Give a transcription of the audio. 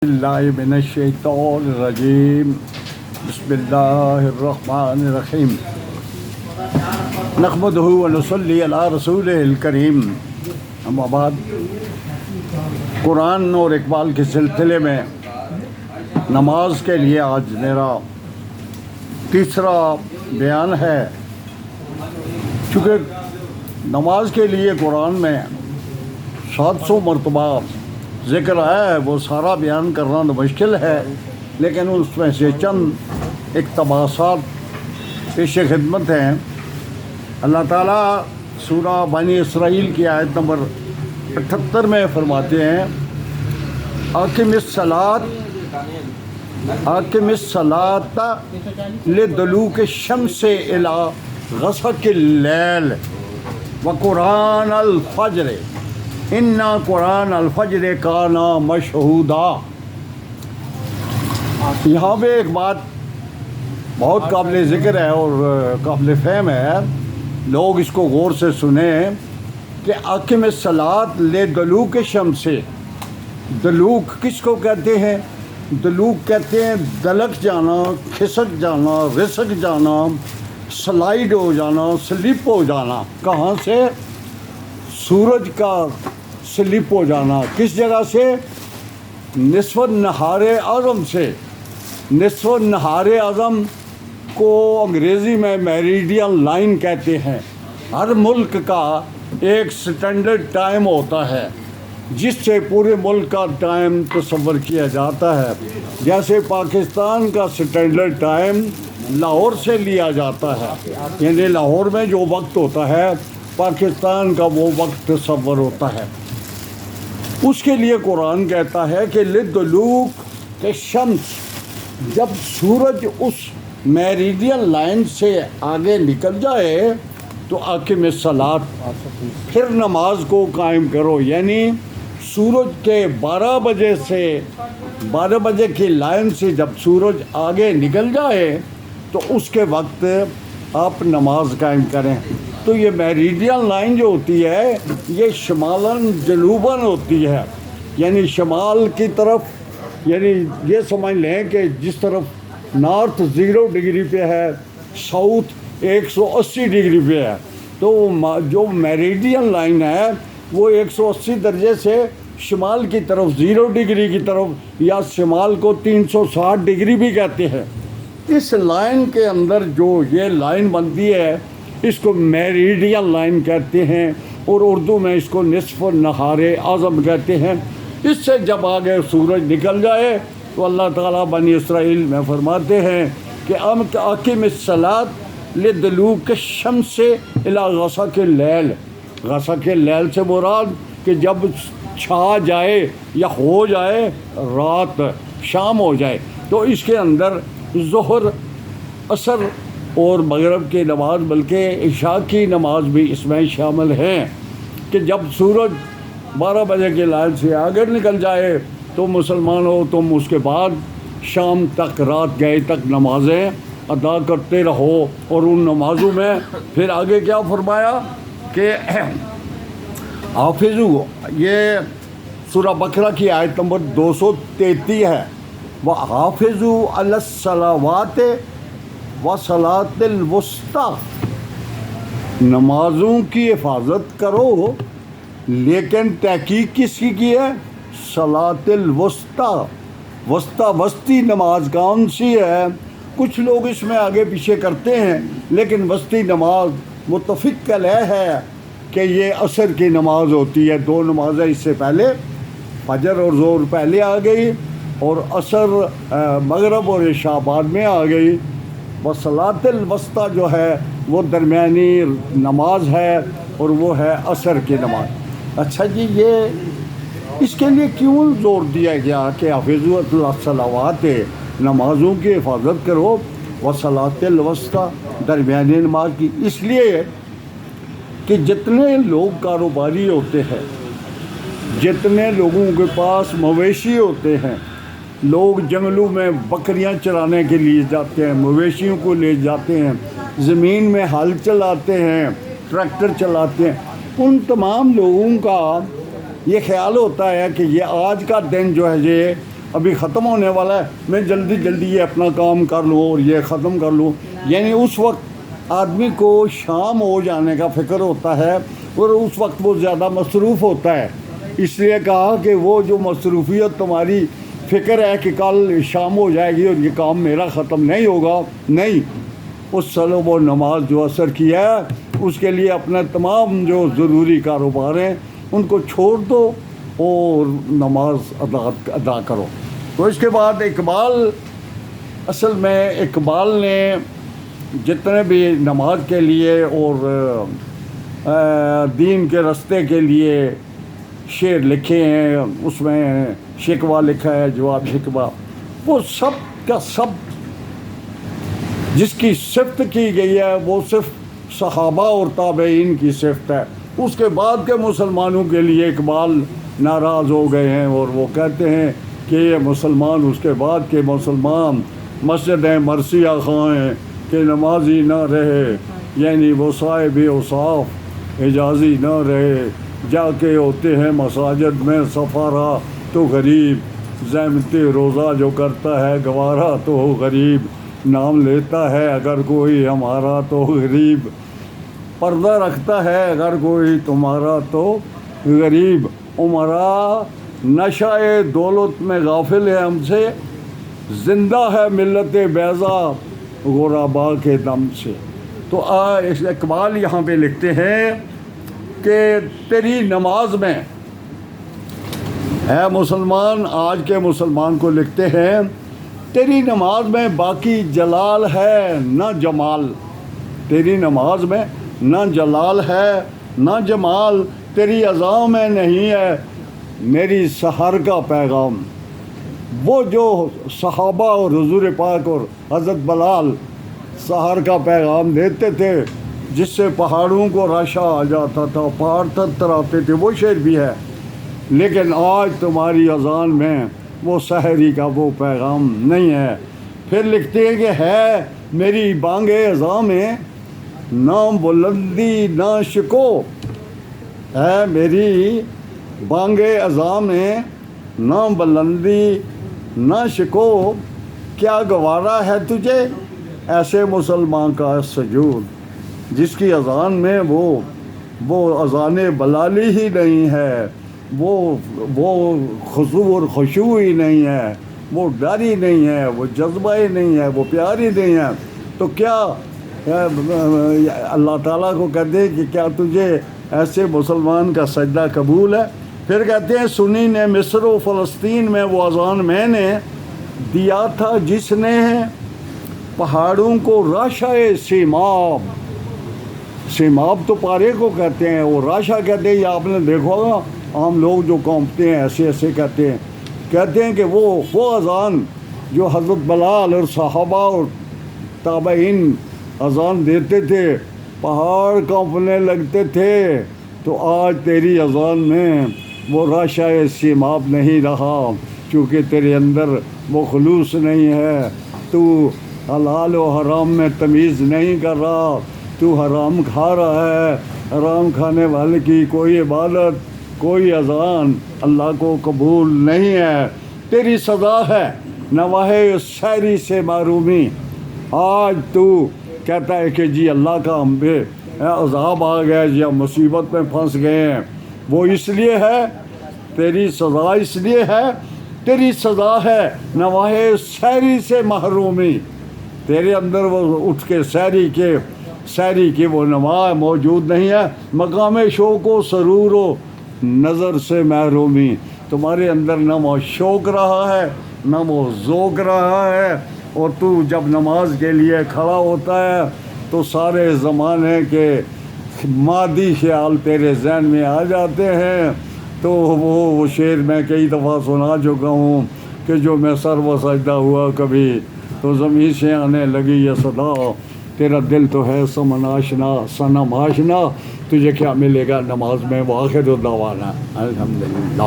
اللہ من الشیطان الرجیم بسم اللہ الرحمن الرحیم نحمدہ ونصلی علی رسولہ الکریم اما بعد قرآن اور اقبال کے سلسلے میں نماز کے لیے آج میرا تیسرا بیان ہے۔ چونکہ نماز کے لیے قرآن میں 700 مرتبہ ذکر ہے، وہ سارا بیان کرنا تو مشکل ہے، لیکن اس میں سے چند اقتباسات پیش خدمت ہیں۔ اللہ تعالیٰ سورہ بنی اسرائیل کی آیت نمبر 78 میں فرماتے ہیں اقم الصلاۃ لدلوک الشمس الی غسق اللیل وقرآن الفجر انا قرآن الفجر کانا مشہودا۔ یہاں پہ ایک بات بہت قابل ذکر ہے اور قابل فہم ہے، لوگ اس کو غور سے سنیں کہ اقم الصلاۃ لدلوک الشمس، دلوک کس کو کہتے ہیں؟ دلوک کہتے ہیں دلک جانا، کھسک جانا، رسک جانا، سلائڈ ہو جانا، سلپ ہو جانا۔ کہاں سے؟ سورج کا سلپ ہو جانا۔ کس جگہ سے؟ نصف النہار اعظم سے۔ نصف النہار اعظم کو انگریزی میں میریڈین لائن کہتے ہیں۔ ہر ملک کا ایک سٹینڈرڈ ٹائم ہوتا ہے جس سے پورے ملک کا ٹائم تصور کیا جاتا ہے۔ جیسے پاکستان کا سٹینڈرڈ ٹائم لاہور سے لیا جاتا ہے، یعنی لاہور میں جو وقت ہوتا ہے پاکستان کا وہ وقت تصور ہوتا ہے۔ اس کے لیے قرآن کہتا ہے کہ لدلوک الشمس، جب سورج اس میریڈین لائن سے آگے نکل جائے تو اقم الصلاۃ، پھر نماز کو قائم کرو، یعنی سورج کے 12 بجے سے 12 بجے کی لائن سے جب سورج آگے نکل جائے تو اس کے وقت آپ نماز قائم کریں۔ تو یہ میریڈین لائن جو ہوتی ہے یہ شمالاً جنوباً ہوتی ہے، یعنی شمال کی طرف، یعنی یہ سمجھ لیں کہ جس طرف نارتھ 0 ڈگری پہ ہے، ساؤتھ 180 ڈگری پہ ہے، تو جو میریڈین لائن ہے وہ 180 درجے سے شمال کی طرف 0 ڈگری کی طرف، یا شمال کو 360 ڈگری بھی کہتے ہیں۔ اس لائن کے اندر جو یہ لائن بنتی ہے اس کو میریڈین لائن کہتے ہیں، اور اردو میں اس کو نصف النہار اعظم کہتے ہیں۔ اس سے جب آگے سورج نکل جائے تو اللہ تعالیٰ بنی اسرائیل میں فرماتے ہیں کہ اقم الصلاۃ لدلوک الشمس الی غسق اللیل۔ غسق اللیل سے مراد کہ جب چھا جائے یا ہو جائے رات، شام ہو جائے، تو اس کے اندر ظہر، عصر اور مغرب کی نماز، بلکہ عشاء کی نماز بھی اس میں شامل ہیں، کہ جب سورج 12 بجے کی لائن سے آگے نکل جائے تو مسلمانوں تم اس کے بعد شام تک، رات گئے تک نمازیں ادا کرتے رہو۔ اور ان نمازوں میں پھر آگے کیا فرمایا کہ حافظو، یہ سورہ بقرہ کی آیت نمبر 233 ہے، وَحَافِظُوا عَلَى الصَّلَوَاتِ وَصَلَاةِ الْوُسْطَىٰ، نمازوں کی حفاظت کرو، لیکن تحقیق کس کی ہے؟ صلاۃ الوسطیٰ، وسطی نماز کون سی ہے؟ کچھ لوگ اس میں آگے پیچھے کرتے ہیں، لیکن وسطی نماز متفق علیہ ہے کہ یہ عصر کی نماز ہوتی ہے۔ 2 نمازیں اس سے پہلے، فجر اور ظہر پہلے آ گئی، اور عصر، مغرب اور عشاء بعد میں آ گئی۔ وصلاۃ الوسطیٰ جو ہے وہ درمیانی نماز ہے، اور وہ ہے عصر کی نماز۔ اچھا جی، یہ اس کے لیے کیوں زور دیا گیا کہ حافظوا علی الصلوات، نمازوں کی حفاظت کرو، وصلاۃ الوسطیٰ، درمیانی نماز کی؟ اس لیے کہ جتنے لوگ کاروباری ہوتے ہیں، جتنے لوگوں کے پاس مویشی ہوتے ہیں، لوگ جنگلوں میں بکریاں چرانے کے لیے جاتے ہیں، مویشیوں کو لے جاتے ہیں، زمین میں ہل چلاتے ہیں، ٹریکٹر چلاتے ہیں، ان تمام لوگوں کا یہ خیال ہوتا ہے کہ یہ آج کا دن جو ہے یہ ابھی ختم ہونے والا ہے، میں جلدی جلدی یہ اپنا کام کر لوں اور یہ ختم کر لوں. یعنی اس وقت آدمی کو شام ہو جانے کا فکر ہوتا ہے اور اس وقت وہ زیادہ مصروف ہوتا ہے. اس لیے کہا کہ وہ جو مصروفیت تمہاری فکر ہے کہ کل شام ہو جائے گی اور یہ کام میرا ختم نہیں ہوگا، نہیں، اس سلب و نماز جو اثر کیا ہے اس کے لیے اپنے تمام جو ضروری کاروبار ہیں ان کو چھوڑ دو اور نماز ادا کرو. تو اس کے بعد اقبال، اصل میں اقبال نے جتنے بھی نماز کے لیے اور دین کے راستے کے لیے شعر لکھے ہیں، اس میں شکوہ لکھا ہے، جواب شکوہ، وہ سب کا سب جس کی صفت کی گئی ہے وہ صرف صحابہ اور تابعین کی صفت ہے. اس کے بعد کے مسلمانوں کے لیے اقبال ناراض ہو گئے ہیں اور وہ کہتے ہیں کہ یہ مسلمان، اس کے بعد کے مسلمان مسجدیں مرثیہ خواہیں کہ نمازی نہ رہے، یعنی وہ صاحب اوصاف حجازی نہ رہے، جا کے ہوتے ہیں مساجد میں سفارہ تو غریب، زحمت روزہ جو کرتا ہے گوارا تو غریب، نام لیتا ہے اگر کوئی ہمارا تو غریب، پردہ رکھتا ہے اگر کوئی تمہارا تو غریب، عمرا نشہ دولت میں غافل ہے ہم سے، زندہ ہے ملت بیضا غربا کے دم سے. تو اقبال یہاں پہ لکھتے ہیں کہ تیری نماز میں، اے مسلمان، آج کے مسلمان کو لکھتے ہیں، تیری نماز میں باقی جلال ہے نہ جمال. تیری نماز میں نہ جلال ہے نہ جمال، تیری اذان میں نہیں ہے میری سحر کا پیغام. وہ جو صحابہ اور حضور پاک اور حضرت بلال سحر کا پیغام دیتے تھے جس سے پہاڑوں کو رشا آ جاتا تھا، پہاڑ تھر تھر آتے تھے، وہ شعر بھی ہے. لیکن آج تمہاری اذان میں وہ سحری کا وہ پیغام نہیں ہے. پھر لکھتے ہیں کہ ہے میری بانگ اذان میں نہ بلندی نہ شکو، ہے میری بانگ اذان میں نہ بلندی نہ شکو، کیا گوارا ہے تجھے ایسے مسلمان کا سجود جس کی اذان میں وہ اذان بلالی ہی نہیں ہے، وہ خضوع اور خشوع ہی نہیں ہے، وہ ڈر ہی نہیں ہے، وہ جذبہ ہی نہیں ہے، وہ پیار ہی نہیں ہے. تو کیا اللہ تعالیٰ کو کہتے ہیں کہ کیا تجھے ایسے مسلمان کا سجدہ قبول ہے؟ پھر کہتے ہیں سنی نے مصر و فلسطین میں وہ اذان میں نے دیا تھا جس نے پہاڑوں کو راشائے سیماب. سیماب تو پارے کو کہتے ہیں، وہ راشا کہتے ہیں. یہ آپ نے دیکھا ہوگا عام لوگ جو کانپتے ہیں ایسے ایسے کہتے ہیں کہ وہ اذان جو حضرت بلال اور صحابہ اور تابعین اذان دیتے تھے پہاڑ کانپنے لگتے تھے. تو آج تیری اذان میں وہ راشائے سیماب نہیں رہا کیونکہ تیرے اندر وہ خلوص نہیں ہے. تو حلال و حرام میں تمیز نہیں کر رہا، تو حرام کھا رہا ہے. حرام کھانے والے کی کوئی عبادت، کوئی اذان اللہ کو قبول نہیں ہے. تیری سزا ہے نواح سحری سے محرومی. آج تو کہتا ہے کہ جی اللہ کا ہم پہ عذاب آ گیا جی، ہم مصیبت میں پھنس گئے ہیں. وہ اس لیے ہے، تیری سزا اس لیے ہے، تیری سزا ہے نواح سحری سے محرومی. تیرے اندر وہ اٹھ کے سحری کی وہ نماز موجود نہیں ہے. مقام شوق و سرور و نظر سے محرومی. تمہارے اندر نہ وہ شوق رہا ہے نہ وہ ذوق رہا ہے. اور تو جب نماز کے لیے کھڑا ہوتا ہے تو سارے زمانے کے مادی خیال تیرے ذہن میں آ جاتے ہیں. تو وہ شعر میں کئی دفعہ سنا چکا ہوں کہ جو میں سر و سجدہ ہوا کبھی تو زمین سے آنے لگی یہ صدا، تیرا دل تو ہے سمن آشنا صنم آشنا، تجھے کیا ملے گا نماز میں. وآخر دعوانا الحمدللہ.